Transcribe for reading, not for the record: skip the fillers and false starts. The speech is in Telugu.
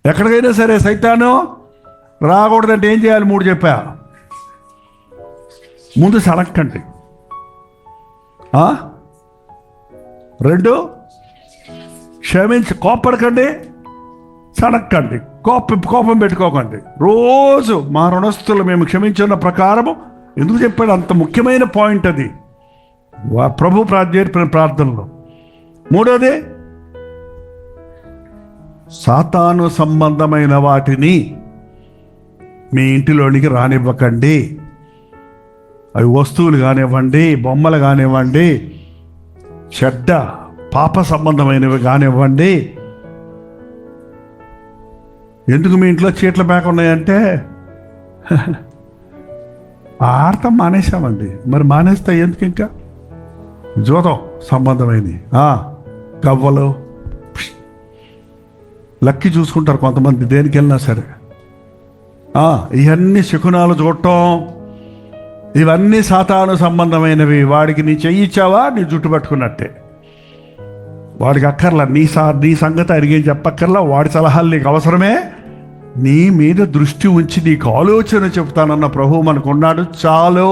ఎక్కడికైనా సరే సైతాను రాకూడదంటే ఏం చేయాలి? 3 చెప్పా. ముందు సనక్కండి. 2 కోపడకండి, సనక్కండి. కోపం పెట్టుకోకండి. రోజు మా రుణస్తులు మేము క్షమించిన ప్రకారము. ఎందుకు చెప్పాడు? అంత ముఖ్యమైన పాయింట్ అది ప్రభు నేర్పిన ప్రార్థనలో. 3వది, సాతాను సంబంధమైన వాటిని మీ ఇంటిలోనికి రానివ్వకండి. అవి వస్తువులు కానివ్వండి, బొమ్మలు కానివ్వండి, చెడ్డ పాప సంబంధమైనవి కానివ్వండి. ఎందుకు మీ ఇంట్లో చీట్ల బ్యాక్ ఉన్నాయంటే ఆడతాం మానేసామండి. మరి మానేస్తా ఎందుకు? ఇంకా జూదం సంబంధమైనవి, గవ్వలు, లక్కి చూసుకుంటారు కొంతమంది దేనికి వెళ్ళినా సరే. ఇవన్నీ శకునాలు చూడటం, ఇవన్నీ సాతాను సంబంధమైనవి. వాడికి నీ చెయ్యిచ్చావా నీ జుట్టు పట్టుకున్నట్టే. వాడికి అక్కర్లా, నీ సంగతి అడిగేం చెప్పక్కర్లా. వాడి సలహాలు నీకు అవసరమే. నీ మీద దృష్టి ఉంచి నీకు ఆలోచన చెప్తానన్న ప్రభువు మనకున్నాడు. చాలు.